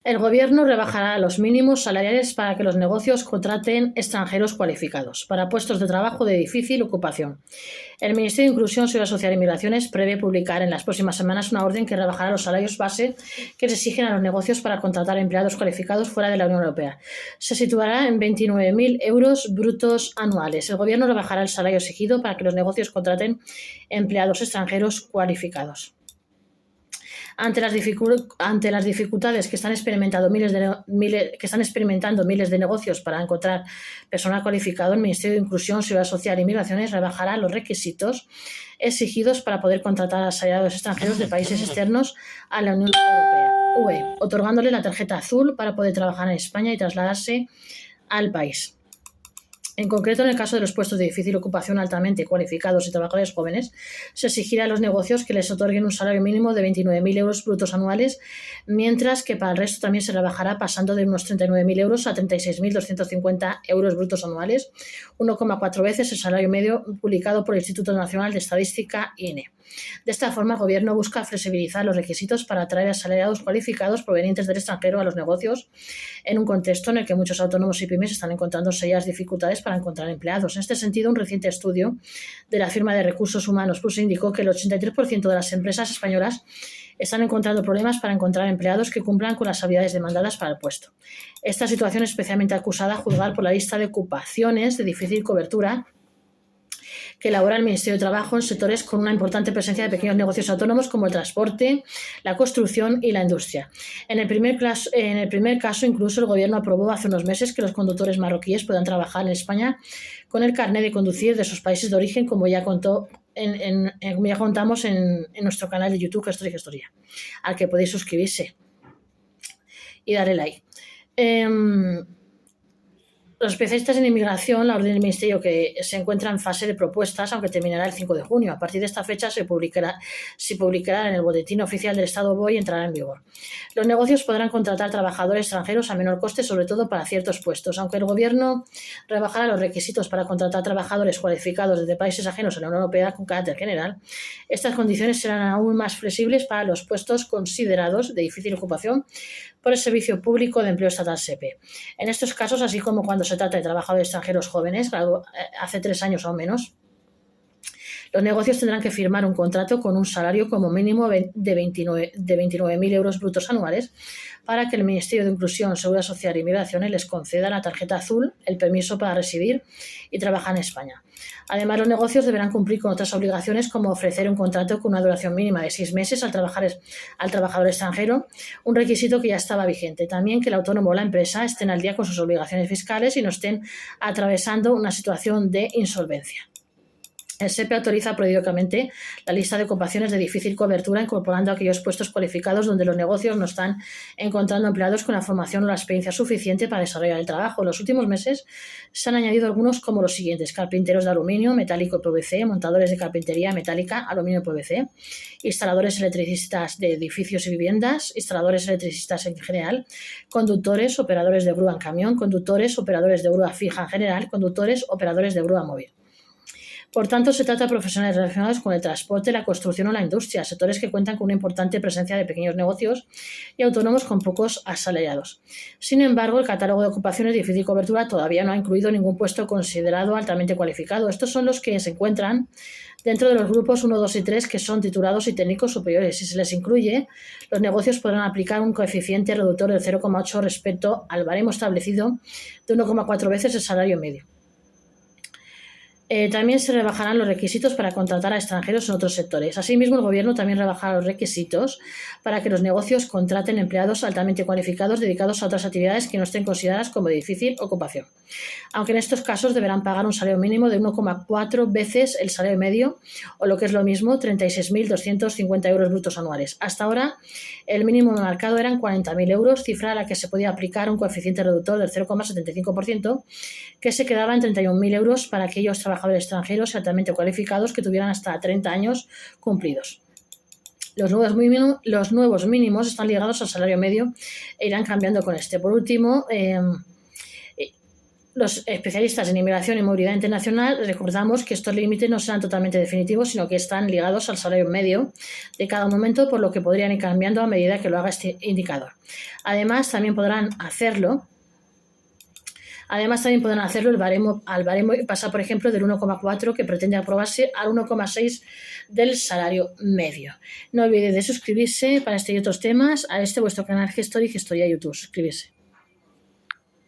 El Gobierno rebajará los mínimos salariales para que los negocios contraten extranjeros cualificados para puestos de trabajo de difícil ocupación. El Ministerio de Inclusión, Seguridad Social y Migraciones prevé publicar en las próximas semanas una orden que rebajará los salarios base que se exigen a los negocios para contratar empleados cualificados fuera de la Unión Europea. Se situará en 29.000 euros brutos anuales. El Gobierno rebajará el salario exigido para que los negocios contraten empleados extranjeros cualificados. Ante las dificultades que están experimentando miles de negocios para encontrar personal cualificado, el Ministerio de Inclusión, Seguridad Social y Migraciones rebajará los requisitos exigidos para poder contratar a asalariados extranjeros de países externos a la Unión Europea, UE, otorgándole la tarjeta azul para poder trabajar en España y trasladarse al país. En concreto, en el caso de los puestos de difícil ocupación altamente cualificados y trabajadores jóvenes, se exigirá a los negocios que les otorguen un salario mínimo de 29.000 euros brutos anuales, mientras que para el resto también se rebajará pasando de unos 39.000 euros a 36.250 euros brutos anuales, 1,4 veces el salario medio publicado por el Instituto Nacional de Estadística, INE. De esta forma, el Gobierno busca flexibilizar los requisitos para atraer a asalariados cualificados provenientes del extranjero a los negocios, en un contexto en el que muchos autónomos y pymes están encontrando serias dificultades para encontrar empleados. En este sentido, un reciente estudio de la firma de recursos humanos Plus indicó que el 83% de las empresas españolas están encontrando problemas para encontrar empleados que cumplan con las habilidades demandadas para el puesto. Esta situación es especialmente acusada a juzgar por la lista de ocupaciones de difícil cobertura que elabora el Ministerio de Trabajo en sectores con una importante presencia de pequeños negocios autónomos como el transporte, la construcción y la industria. En el primer caso, incluso el Gobierno aprobó hace unos meses que los conductores marroquíes puedan trabajar en España con el carnet de conducir de sus países de origen, como ya contamos en nuestro canal de YouTube Gestoría, al que podéis suscribirse y darle like. Los especialistas en inmigración, la orden del Ministerio que se encuentra en fase de propuestas, aunque terminará el 5 de junio. A partir de esta fecha se publicará en el Boletín Oficial del Estado BOE y entrará en vigor. Los negocios podrán contratar trabajadores extranjeros a menor coste, sobre todo para ciertos puestos. Aunque el Gobierno rebajará los requisitos para contratar trabajadores cualificados desde países ajenos a la Unión Europea con carácter general, estas condiciones serán aún más flexibles para los puestos considerados de difícil ocupación por el Servicio Público de Empleo Estatal SEPE. En estos casos, así como cuando se trata de trabajadores extranjeros jóvenes, hace 3 años o menos, los negocios tendrán que firmar un contrato con un salario como mínimo de 29.000 euros brutos anuales para que el Ministerio de Inclusión, Seguridad Social y Migraciones les conceda la tarjeta azul, el permiso para residir y trabajar en España. Además, los negocios deberán cumplir con otras obligaciones como ofrecer un contrato con una duración mínima de 6 meses al trabajador extranjero, un requisito que ya estaba vigente. También que el autónomo o la empresa estén al día con sus obligaciones fiscales y no estén atravesando una situación de insolvencia. El SEPE autoriza periódicamente la lista de ocupaciones de difícil cobertura, incorporando aquellos puestos cualificados donde los negocios no están encontrando empleados con la formación o la experiencia suficiente para desarrollar el trabajo. En los últimos meses se han añadido algunos como los siguientes: carpinteros de aluminio, metálico y PVC, montadores de carpintería metálica, aluminio y PVC, instaladores electricistas de edificios y viviendas, instaladores electricistas en general, conductores, operadores de grúa en camión, conductores, operadores de grúa fija en general, conductores, operadores de grúa móvil. Por tanto, se trata de profesionales relacionados con el transporte, la construcción o la industria, sectores que cuentan con una importante presencia de pequeños negocios y autónomos con pocos asalariados. Sin embargo, el catálogo de ocupaciones de difícil cobertura todavía no ha incluido ningún puesto considerado altamente cualificado. Estos son los que se encuentran dentro de los grupos 1, 2 y 3, que son titulados y técnicos superiores. Si se les incluye, los negocios podrán aplicar un coeficiente reductor del 0,8 respecto al baremo establecido de 1,4 veces el salario medio. También se rebajarán los requisitos para contratar a extranjeros en otros sectores. Asimismo, el Gobierno también rebajará los requisitos para que los negocios contraten empleados altamente cualificados dedicados a otras actividades que no estén consideradas como de difícil ocupación, aunque en estos casos deberán pagar un salario mínimo de 1,4 veces el salario medio, o lo que es lo mismo, 36.250 euros brutos anuales. Hasta ahora, el mínimo marcado eran 40.000 euros, cifra a la que se podía aplicar un coeficiente reductor del 0,75%, que se quedaba en 31.000 euros para aquellos trabajadores extranjeros altamente cualificados que tuvieran hasta 30 años cumplidos. Los nuevos mínimos están ligados al salario medio e irán cambiando con este. Por último, Los especialistas en inmigración y movilidad internacional recordamos que estos límites no serán totalmente definitivos, sino que están ligados al salario medio de cada momento, por lo que podrían ir cambiando a medida que lo haga este indicador. Además, también podrán hacerlo el baremo y pasar, por ejemplo, del 1,4 que pretende aprobarse al 1,6 del salario medio. No olvidéis de suscribirse para este y otros temas a vuestro canal Gestory y Gestoría YouTube. Suscribirse.